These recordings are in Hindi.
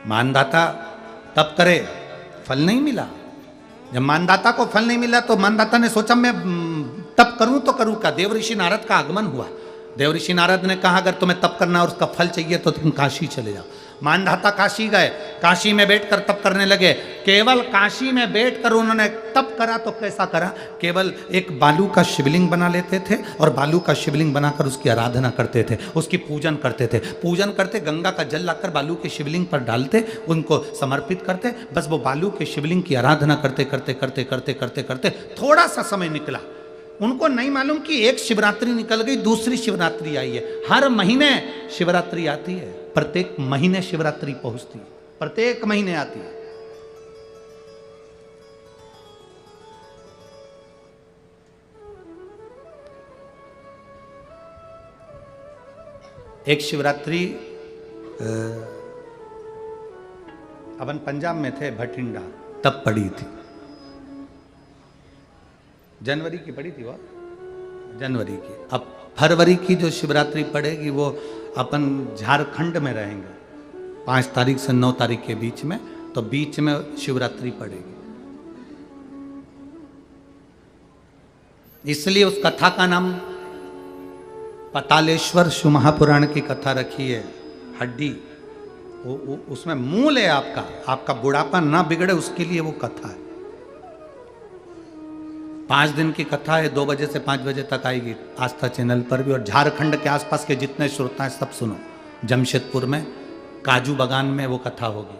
मानदाता तप करे, फल नहीं मिला। जब मानदाता को फल नहीं मिला तो मानदाता ने सोचा मैं तप करूं तो करूं क्या। देव ऋषि नारद का आगमन हुआ। देव ऋषि नारद ने कहा अगर तुम्हें तप करना और उसका फल चाहिए तो तुम काशी चले जाओ। मानधाता काशी गए, काशी में बैठकर तप करने लगे। केवल काशी में बैठकर उन्होंने तप करा तो कैसा करा, केवल एक बालू का शिवलिंग बना लेते थे और बालू का शिवलिंग बनाकर उसकी आराधना करते थे, उसकी पूजन करते थे। पूजन करते, गंगा का जल लाकर बालू के शिवलिंग पर डालते, उनको समर्पित करते। बस वो बालू के शिवलिंग की आराधना करते करते करते करते करते करते थोड़ा सा समय निकला। उनको नहीं मालूम कि एक शिवरात्रि निकल गई, दूसरी शिवरात्रि आई है। हर महीने शिवरात्रि आती है, प्रत्येक महीने शिवरात्रि पहुंचती है, प्रत्येक महीने आती है। एक शिवरात्रि अपन पंजाब में थे, भटिंडा, तब पड़ी थी। जनवरी की पड़ी थी वो, जनवरी की। अब फरवरी की जो शिवरात्रि पड़ेगी वो अपन झारखंड में रहेंगे 5 तारीख से 9 तारीख के बीच में, तो बीच में शिवरात्रि पड़ेगी। इसलिए उस कथा का नाम पतालेश्वर शिव महापुराण की कथा रखी है। हड्डी उसमें मूल है आपका, आपका बुढ़ापा ना बिगड़े उसके लिए वो कथा है। 5 दिन की कथा है, 2 बजे से 5 बजे तक आएगी आस्था चैनल पर भी। और झारखंड के आसपास के जितने श्रोता हैं सब सुनो। जमशेदपुर में काजू बागान में वो कथा होगी,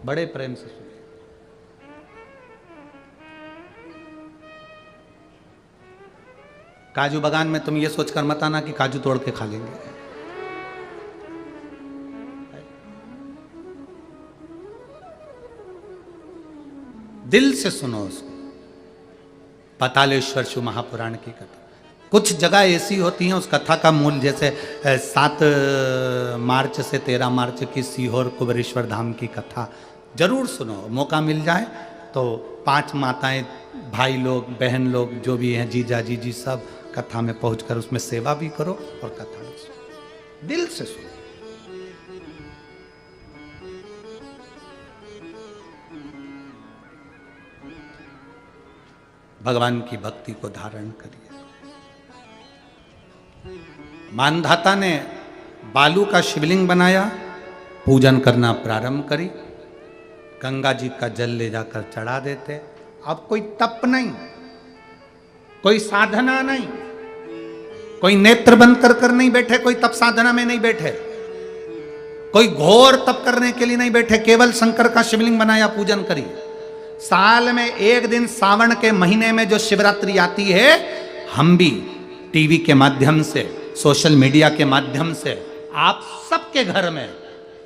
बड़े प्रेम से सुनो। काजू बागान में तुम ये सोचकर मत आना कि काजू तोड़ के खा लेंगे। दिल से सुनो उसको। पतालेश्वर शिव महापुराण की कथा। कुछ जगह ऐसी होती हैं उस कथा का मूल, जैसे 7 मार्च से 13 मार्च की सीहोर कुबेरेश्वर धाम की कथा जरूर सुनो। मौका मिल जाए तो 5 माताएं, भाई लोग, बहन लोग जो भी हैं, जीजा जीजी, सब कथा में पहुंचकर उसमें सेवा भी करो और कथा भी सुनो, दिल से सुनो। भगवान की भक्ति को धारण करिए। मानधाता ने बालू का शिवलिंग बनाया, पूजन करना प्रारंभ करी, गंगा जी का जल ले जाकर चढ़ा देते। अब कोई तप नहीं, कोई साधना नहीं, कोई नेत्र बंद कर नहीं बैठे, कोई तप साधना में नहीं बैठे, कोई घोर तप करने के लिए नहीं बैठे, केवल शंकर का शिवलिंग बनाया, पूजन करी। साल में एक दिन सावन के महीने में जो शिवरात्रि आती है, हम भी टीवी के माध्यम से, सोशल मीडिया के माध्यम से आप सबके घर में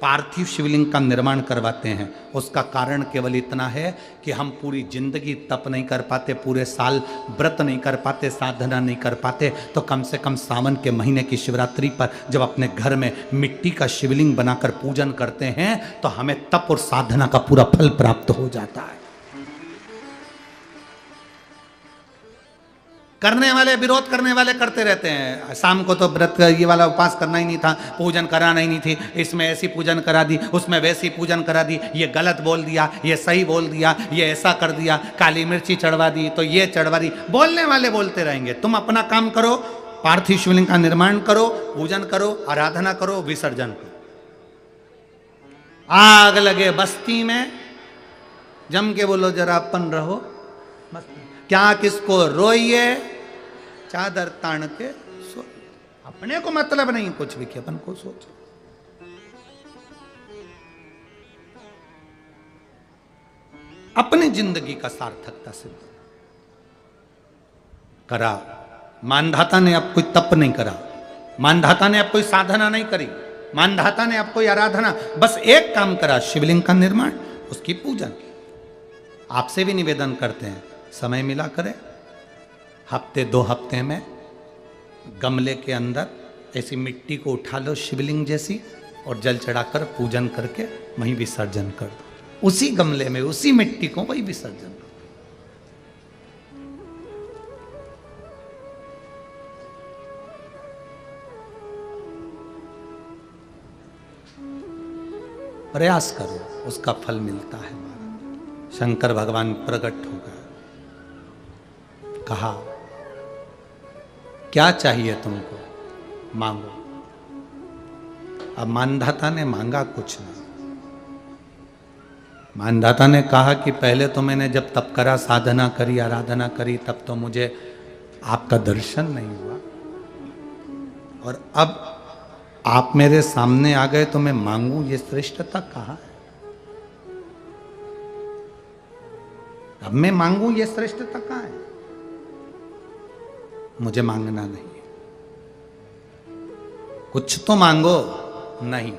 पार्थिव शिवलिंग का निर्माण करवाते हैं। उसका कारण केवल इतना है कि हम पूरी जिंदगी तप नहीं कर पाते, पूरे साल व्रत नहीं कर पाते, साधना नहीं कर पाते, तो कम से कम सावन के महीने की शिवरात्रि पर जब अपने घर में मिट्टी का शिवलिंग बनाकर पूजन करते हैं तो हमें तप और साधना का पूरा फल प्राप्त हो जाता है। करने वाले, विरोध करने वाले करते रहते हैं। शाम को तो व्रत ये वाला उपवास करना ही नहीं था, पूजन कराना ही नहीं थी, इसमें ऐसी पूजन करा दी, उसमें वैसी पूजन करा दी, ये गलत बोल दिया, ये सही बोल दिया, ये ऐसा कर दिया, काली मिर्ची चढ़वा दी तो ये चढ़वा दी। बोलने वाले बोलते रहेंगे। तुम अपना काम करो, पार्थिव शिवलिंग का निर्माण करो, पूजन करो, आराधना करो, विसर्जन करो। आग लगे बस्ती में, जम के बोलो जरा अपन रहो, क्या किसको रोइए, चादर तान के सो। अपने को मतलब नहीं कुछ भी कि अपन को सोचो। अपनी जिंदगी का सार्थकता सिद्ध करा। मानधाता ने अब कोई तप नहीं करा, मानधाता ने अब कोई साधना नहीं करी, मानधाता ने अब कोई आराधना, बस एक काम करा, शिवलिंग का निर्माण, उसकी पूजन। आपसे भी निवेदन करते हैं, समय मिला करें, हफ्ते 2 हफ्ते में गमले के अंदर ऐसी मिट्टी को उठा लो शिवलिंग जैसी, और जल चढ़ाकर पूजन करके वहीं विसर्जन कर दो। उसी गमले में, उसी मिट्टी को वहीं विसर्जन करो। प्रयास करो, उसका फल मिलता है। शंकर भगवान प्रकट हो गए, कहा क्या चाहिए तुमको, मांगो। अब मानधाता ने मांगा कुछ नहीं। मानधाता ने कहा कि पहले तो मैंने जब तप करा, साधना करी, आराधना करी, तब तो मुझे आपका दर्शन नहीं हुआ, और अब आप मेरे सामने आ गए तो मैं मांगू, ये श्रेष्ठता कहाँ है? अब मैं मांगू, ये श्रेष्ठता कहाँ है? मुझे मांगना नहीं है। कुछ तो मांगो। नहीं,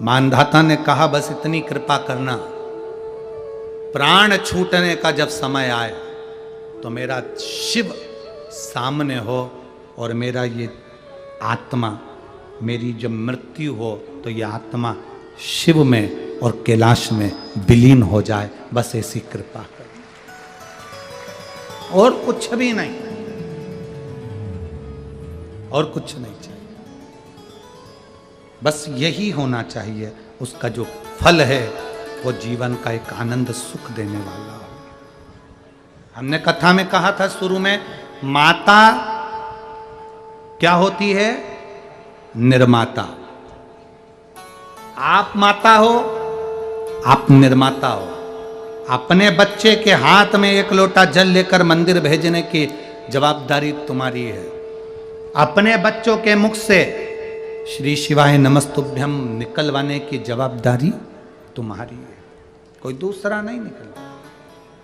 मानधाता ने कहा बस इतनी कृपा करना, प्राण छूटने का जब समय आए तो मेरा शिव सामने हो और मेरा ये आत्मा, मेरी जब मृत्यु हो तो ये आत्मा शिव में और कैलाश में विलीन हो जाए, बस ऐसी कृपा कर, और कुछ भी नहीं, और कुछ नहीं चाहिए। बस यही होना चाहिए। उसका जो फल है वो जीवन का एक आनंद सुख देने वाला हो। हमने कथा में कहा था शुरू में, माता क्या होती है? निर्माता। आप माता हो, आप निर्माता हो। अपने बच्चे के हाथ में एक लोटा जल लेकर मंदिर भेजने की जवाबदारी तुम्हारी है। अपने बच्चों के मुख से श्री शिवाय नमस्तुभ्यम निकलवाने की जवाबदारी तुम्हारी है, कोई दूसरा नहीं निकलता।